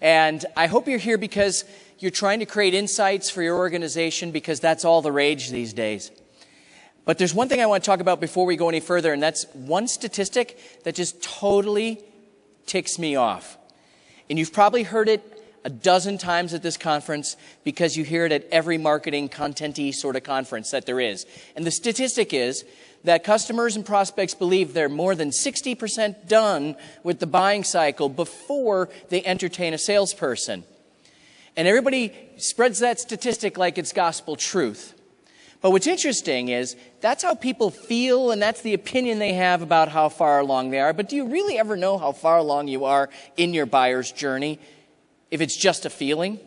And I hope you're here because you're trying to create insights for your organization, because that's all the rage these days. But there's one thing I want to talk about before we go any further, and that's one statistic that just totally ticks me off. And you've probably heard it a dozen times at this conference, because you hear it at every marketing content-y sort of conference that there is. And the statistic is that customers and prospects believe they're more than 60% done with the buying cycle before they entertain a salesperson. And everybody spreads that statistic like it's gospel truth. But what's interesting is that's how people feel, and that's the opinion they have about how far along they are. But do you really ever know how far along you are in your buyer's journey if it's just a feeling?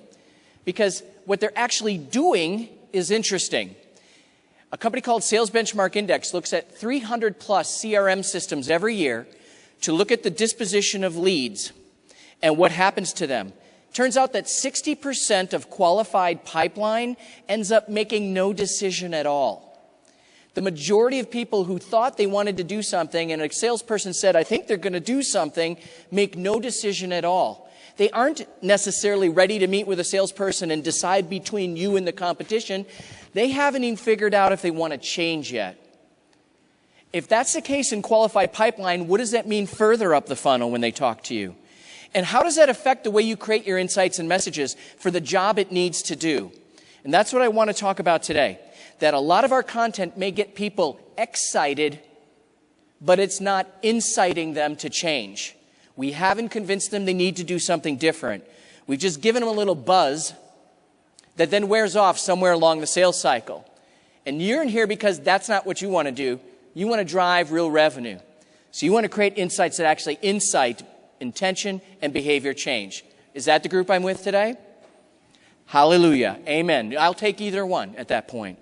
Because what they're actually doing is interesting. A company called Sales Benchmark Index looks at 300 plus CRM systems every year to look at the disposition of leads and what happens to them. Turns out that 60% of qualified pipeline ends up making no decision at all. The majority of people who thought they wanted to do something and a salesperson said, I think they're going to do something, make no decision at all. They aren't necessarily ready to meet with a salesperson and decide between you and the competition. They haven't even figured out if they want to change yet. If that's the case in qualified pipeline, what does that mean further up the funnel when they talk to you? And how does that affect the way you create your insights and messages for the job it needs to do? And that's what I want to talk about today. That a lot of our content may get people excited, but it's not inciting them to change. We haven't convinced them they need to do something different. We've just given them a little buzz that then wears off somewhere along the sales cycle. And you're in here because that's not what you want to do. You want to drive real revenue. So you want to create insights that actually incite intention and behavior change. Is that the group I'm with today? Hallelujah. Amen. I'll take either one at that point.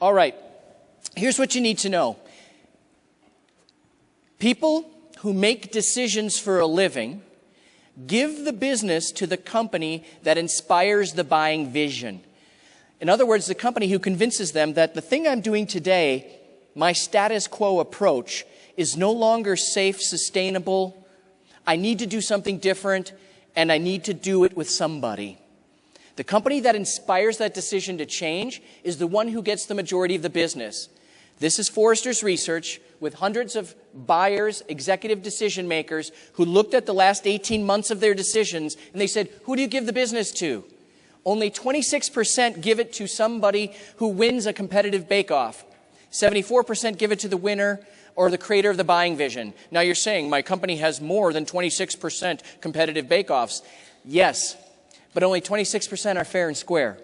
All right. Here's what you need to know. People who make decisions for a living give the business to the company that inspires the buying vision. In other words, the company who convinces them that the thing I'm doing today, my status quo approach, is no longer safe, sustainable. I need to do something different, and I need to do it with somebody. The company that inspires that decision to change is the one who gets the majority of the business. This is Forrester's research with hundreds of buyers, executive decision makers who looked at the last 18 months of their decisions and they said, who do you give the business to? Only 26% give it to somebody who wins a competitive bake-off. 74% give it to the winner or the creator of the buying vision. Now you're saying my company has more than 26% competitive bake-offs. Yes, but only 26% are fair and square.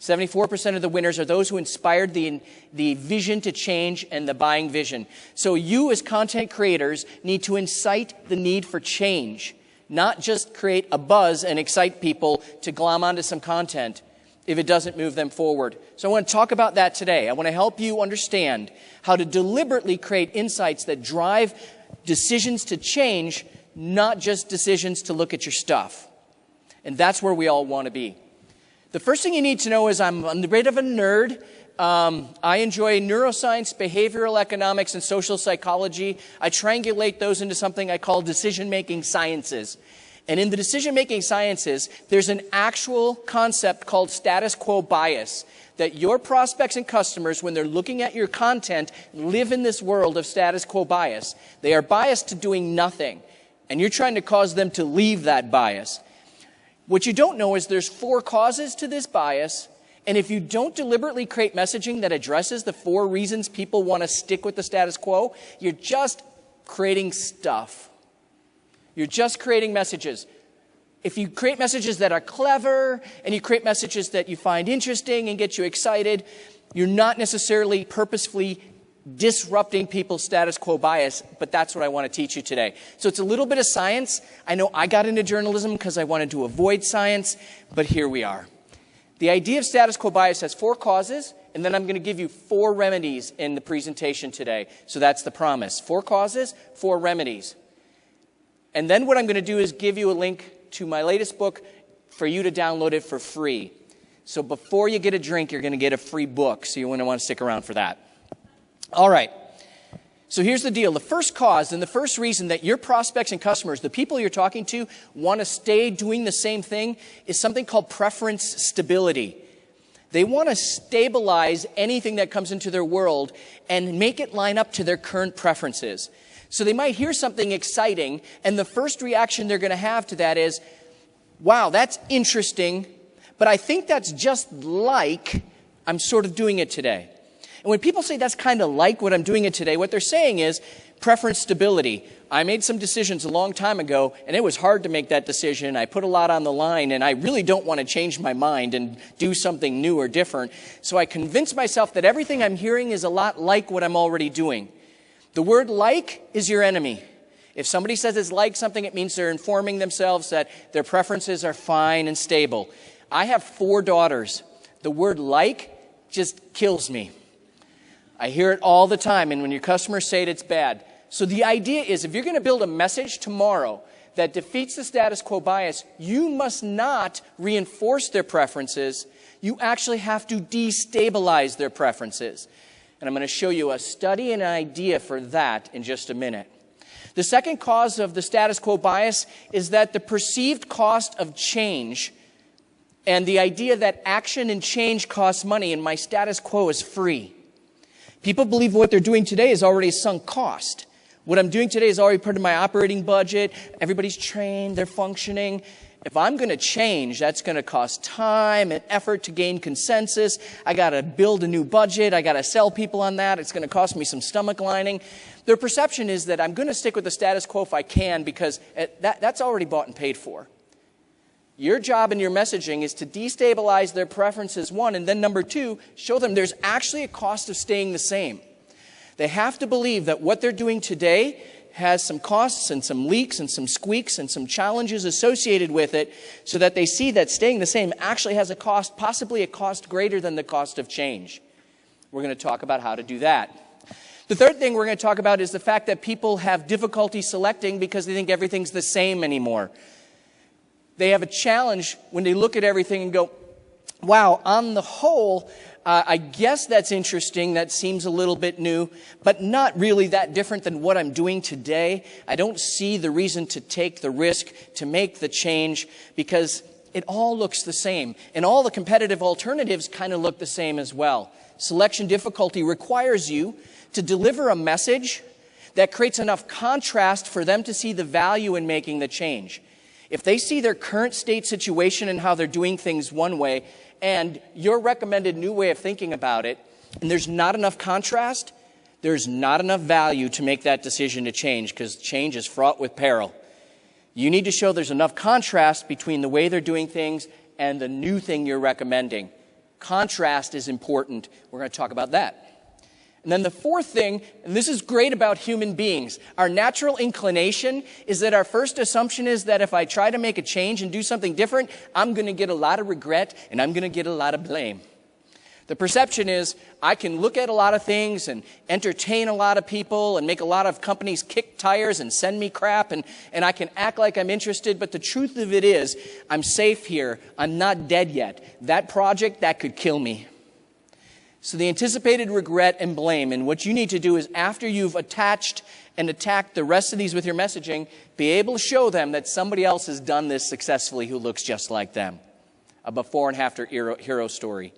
74% of the winners are those who inspired the vision to change and the buying vision. So you as content creators need to incite the need for change, not just create a buzz and excite people to glom onto some content if it doesn't move them forward. So I want to talk about that today. I want to help you understand how to deliberately create insights that drive decisions to change, not just decisions to look at your stuff. And that's where we all want to be. The first thing you need to know is I'm a bit of a nerd. I enjoy neuroscience, behavioral economics, and social psychology. I triangulate those into something I call decision-making sciences. And in the decision-making sciences, there's an actual concept called status quo bias, that your prospects and customers, when they're looking at your content, live in this world of status quo bias. They are biased to doing nothing, and you're trying to cause them to leave that bias. What you don't know is there's 4 causes to this bias, and if you don't deliberately create messaging that addresses the 4 reasons people want to stick with the status quo, you're just creating stuff. You're just creating messages. If you create messages that are clever, and you create messages that you find interesting and get you excited, you're not necessarily purposefully disrupting people's status quo bias, but that's what I want to teach you today. So it's a little bit of science. I know I got into journalism because I wanted to avoid science, but here we are. The idea of status quo bias has 4 causes, and then I'm going to give you 4 remedies in the presentation today. So that's the promise. 4 causes, 4 remedies. And then what I'm going to do is give you a link to my latest book for you to download it for free. So before you get a drink, you're going to get a free book, so you want to stick around for that. All right. So here's the deal. The first cause and the first reason that your prospects and customers, the people you're talking to, want to stay doing the same thing is something called preference stability. They want to stabilize anything that comes into their world and make it line up to their current preferences. So they might hear something exciting, and the first reaction they're going to have to that is, wow, that's interesting, but I think that's just like I'm sort of doing it today. And when people say that's kind of like what I'm doing it today, what they're saying is preference stability. I made some decisions a long time ago, and it was hard to make that decision. I put a lot on the line, and I really don't want to change my mind and do something new or different. So I convinced myself that everything I'm hearing is a lot like what I'm already doing. The word like is your enemy. If somebody says it's like something, it means they're informing themselves that their preferences are fine and stable. I have 4 daughters. The word like just kills me. I hear it all the time, and when your customers say it, it's bad. So the idea is, if you're going to build a message tomorrow that defeats the status quo bias, you must not reinforce their preferences. You actually have to destabilize their preferences. And I'm going to show you a study and an idea for that in just a minute. The second cause of the status quo bias is that the perceived cost of change and the idea that action and change costs money and my status quo is free. People believe what they're doing today is already a sunk cost. What I'm doing today is already part of my operating budget. Everybody's trained, they're functioning. If I'm going to change, that's going to cost time and effort to gain consensus. I got to build a new budget. I got to sell people on that. It's going to cost me some stomach lining. Their perception is that I'm going to stick with the status quo if I can because that's already bought and paid for. Your job in your messaging is to destabilize their preferences, 1, and then number 2, show them there's actually a cost of staying the same. They have to believe that what they're doing today has some costs and some leaks and some squeaks and some challenges associated with it so that they see that staying the same actually has a cost, possibly a cost greater than the cost of change. We're going to talk about how to do that. The third thing we're going to talk about is the fact that people have difficulty selecting because they think everything's the same anymore. They have a challenge when they look at everything and go, wow, on the whole, I guess that's interesting. That seems a little bit new, but not really that different than what I'm doing today. I don't see the reason to take the risk to make the change because it all looks the same. And all the competitive alternatives kind of look the same as well. Selection difficulty requires you to deliver a message that creates enough contrast for them to see the value in making the change. If they see their current state situation and how they're doing things one way, and your recommended new way of thinking about it, and there's not enough contrast, there's not enough value to make that decision to change, because change is fraught with peril. You need to show there's enough contrast between the way they're doing things and the new thing you're recommending. Contrast is important. We're going to talk about that. And then the fourth thing, and this is great about human beings, our natural inclination is that our first assumption is that if I try to make a change and do something different, I'm going to get a lot of regret and I'm going to get a lot of blame. The perception is I can look at a lot of things and entertain a lot of people and make a lot of companies kick tires and send me crap and I can act like I'm interested, but the truth of it is I'm safe here. I'm not dead yet. That project, that could kill me. So the anticipated regret and blame, and what you need to do is after you've attached and attacked the rest of these with your messaging, be able to show them that somebody else has done this successfully who looks just like them. A before and after hero story.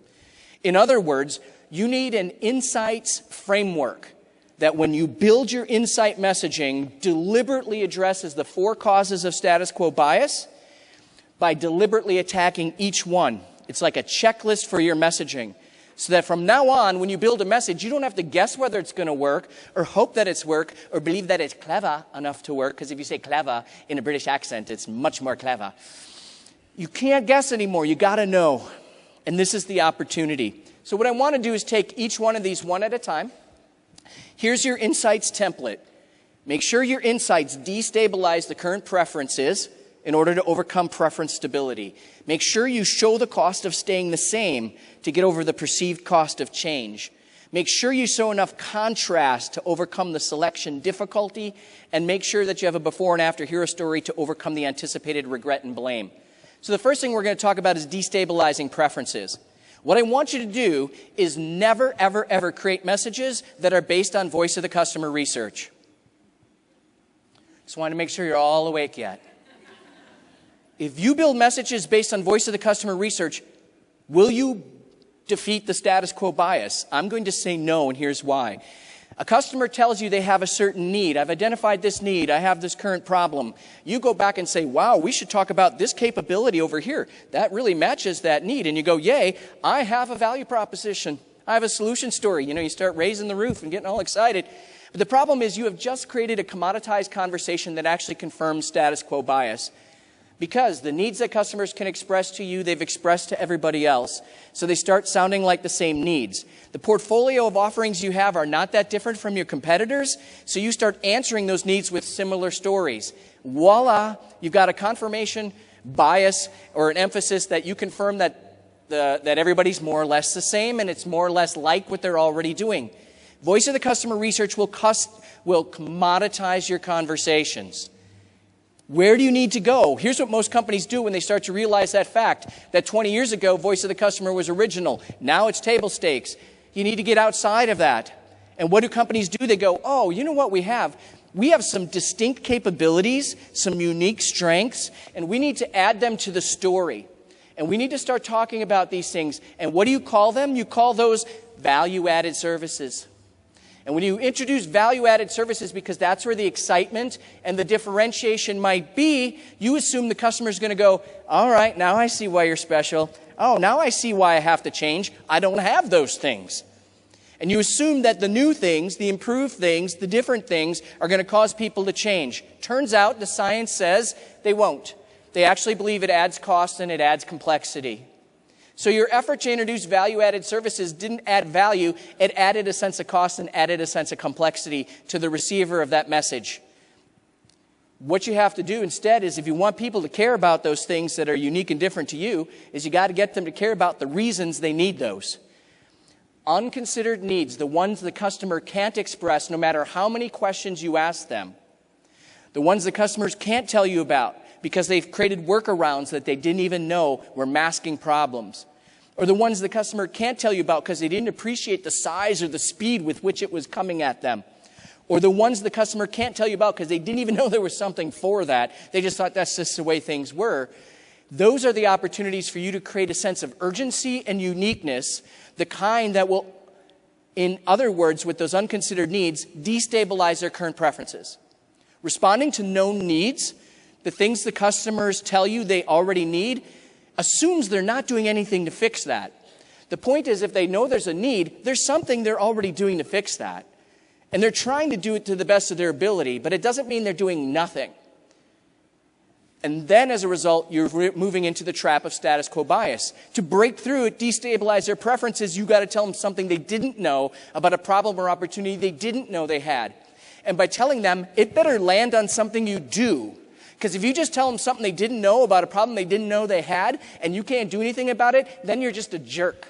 In other words, you need an insights framework that when you build your insight messaging deliberately addresses the 4 causes of status quo bias by deliberately attacking each one. It's like a checklist for your messaging. So that from now on, when you build a message, you don't have to guess whether it's going to work or hope that it's work or believe that it's clever enough to work. Because if you say clever in a British accent, it's much more clever. You can't guess anymore. You got to know. And this is the opportunity. So what I want to do is take each one of these one at a time. Here's your insights template. Make sure your insights destabilize the current preferences in order to overcome preference stability. Make sure you show the cost of staying the same to get over the perceived cost of change. Make sure you show enough contrast to overcome the selection difficulty, and make sure that you have a before and after hero story to overcome the anticipated regret and blame. So the first thing we're going to talk about is destabilizing preferences. What I want you to do is never, ever, ever create messages that are based on voice of the customer research. Just wanted to make sure you're all awake yet. If you build messages based on voice of the customer research, will you defeat the status quo bias? I'm going to say no, and here's why. A customer tells you they have a certain need. I've identified this need. I have this current problem. You go back and say, wow, we should talk about this capability over here. That really matches that need. And you go, yay, I have a value proposition. I have a solution story. You start raising the roof and getting all excited. But the problem is you have just created a commoditized conversation that actually confirms status quo bias. Because the needs that customers can express to you, they've expressed to everybody else. So they start sounding like the same needs. The portfolio of offerings you have are not that different from your competitors, so you start answering those needs with similar stories. Voila, you've got a confirmation bias or an emphasis that you confirm that everybody's more or less the same and it's more or less like what they're already doing. Voice of the customer research will commoditize your conversations. Where do you need to go? Here's what most companies do when they start to realize that fact, that 20 years ago, voice of the customer was original. Now it's table stakes. You need to get outside of that. And what do companies do? They go, oh, you know what we have? We have some distinct capabilities, some unique strengths, and we need to add them to the story. And we need to start talking about these things. And what do you call them? You call those value-added services. And when you introduce value-added services, because that's where the excitement and the differentiation might be, you assume the customer's going to go, all right, now I see why you're special. Oh, now I see why I have to change. I don't have those things. And you assume that the new things, the improved things, the different things are going to cause people to change. Turns out the science says they won't. They actually believe it adds cost and it adds complexity. So your effort to introduce value-added services didn't add value. It added a sense of cost and added a sense of complexity to the receiver of that message. What you have to do instead is, if you want people to care about those things that are unique and different to you, is you got to get them to care about the reasons they need those. Unconsidered needs, the ones the customer can't express no matter how many questions you ask them. The ones the customers can't tell you about because they've created workarounds that they didn't even know were masking problems. Or the ones the customer can't tell you about because they didn't appreciate the size or the speed with which it was coming at them. Or the ones the customer can't tell you about because they didn't even know there was something for that. They just thought that's just the way things were. Those are the opportunities for you to create a sense of urgency and uniqueness, the kind that will, in other words, with those unconsidered needs, destabilize their current preferences. Responding to known needs, the things the customers tell you they already need, assumes they're not doing anything to fix that. The point is, if they know there's a need, there's something they're already doing to fix that. And they're trying to do it to the best of their ability, but it doesn't mean they're doing nothing. And then, as a result, you're moving into the trap of status quo bias. To break through it, destabilize their preferences, you've got to tell them something they didn't know about a problem or opportunity they didn't know they had. And by telling them, it better land on something you do. Because if you just tell them something they didn't know about a problem they didn't know they had, and you can't do anything about it, then you're just a jerk.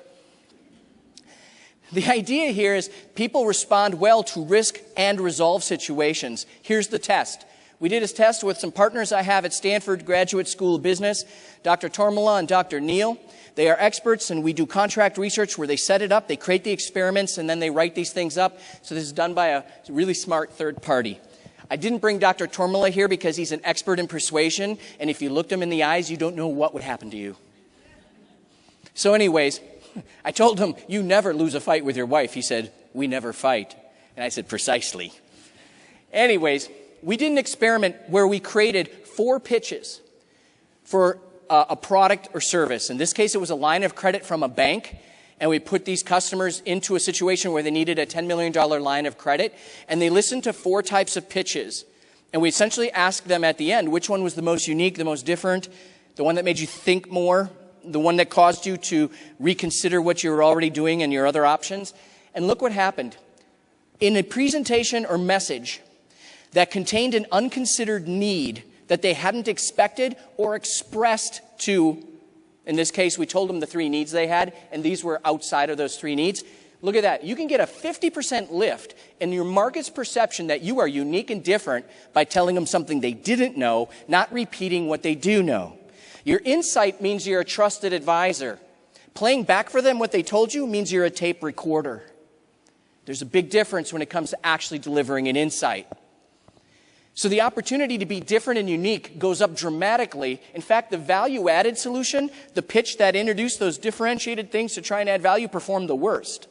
The idea here is people respond well to risk and resolve situations. Here's the test. We did a test with some partners I have at Stanford Graduate School of Business, Dr. Tormala and Dr. Neal. They are experts, and we do contract research where they set it up, they create the experiments, and then they write these things up. So this is done by a really smart third party. I didn't bring Dr. Tormala here because he's an expert in persuasion, and if you looked him in the eyes, you don't know what would happen to you. So anyways, I told him, you never lose a fight with your wife. He said, we never fight. And I said, precisely. Anyways, we did an experiment where we created 4 pitches for a product or service. In this case, it was a line of credit from a bank. And we put these customers into a situation where they needed a $10 million line of credit. And they listened to 4 types of pitches. And we essentially asked them at the end, which one was the most unique, the most different, the one that made you think more, the one that caused you to reconsider what you were already doing and your other options. And look what happened. In a presentation or message that contained an unconsidered need that they hadn't expected or expressed to, in this case, we told them the 3 needs they had, and these were outside of those 3 needs. Look at that. You can get a 50% lift in your market's perception that you are unique and different by telling them something they didn't know, not repeating what they do know. Your insight means you're a trusted advisor. Playing back for them what they told you means you're a tape recorder. There's a big difference when it comes to actually delivering an insight. So the opportunity to be different and unique goes up dramatically. In fact, the value-added solution, the pitch that introduced those differentiated things to try and add value, performed the worst,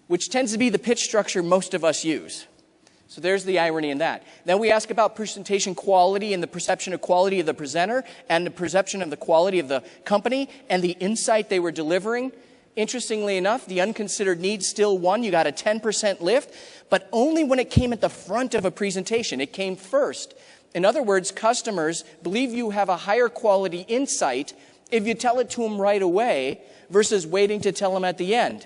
which tends to be the pitch structure most of us use. So there's the irony in that. Then we ask about presentation quality and the perception of quality of the presenter and the perception of the quality of the company and the insight they were delivering. Interestingly enough, the unconsidered need still won. You got a 10% lift, but only when it came at the front of a presentation. It came first. In other words, customers believe you have a higher quality insight if you tell it to them right away versus waiting to tell them at the end.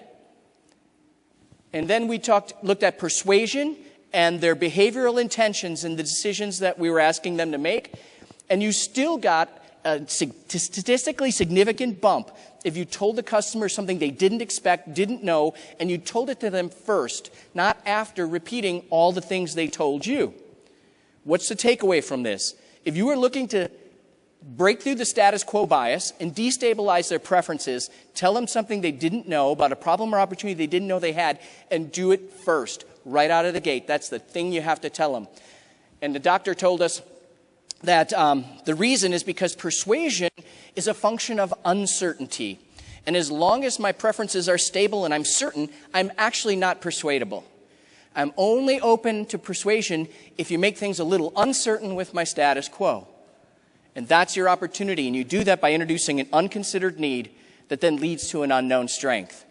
And then we looked at persuasion and their behavioral intentions and the decisions that we were asking them to make. And you still got a statistically significant bump if you told the customer something they didn't expect, didn't know, and you told it to them first, not after repeating all the things they told you. What's the takeaway from this? If you were looking to break through the status quo bias and destabilize their preferences, tell them something they didn't know about a problem or opportunity they didn't know they had, and do it first, right out of the gate. That's the thing you have to tell them. And the doctor told us that the reason is because persuasion is a function of uncertainty. And as long as my preferences are stable and I'm certain, I'm actually not persuadable. I'm only open to persuasion if you make things a little uncertain with my status quo. And that's your opportunity. And you do that by introducing an unconsidered need that then leads to an unknown strength.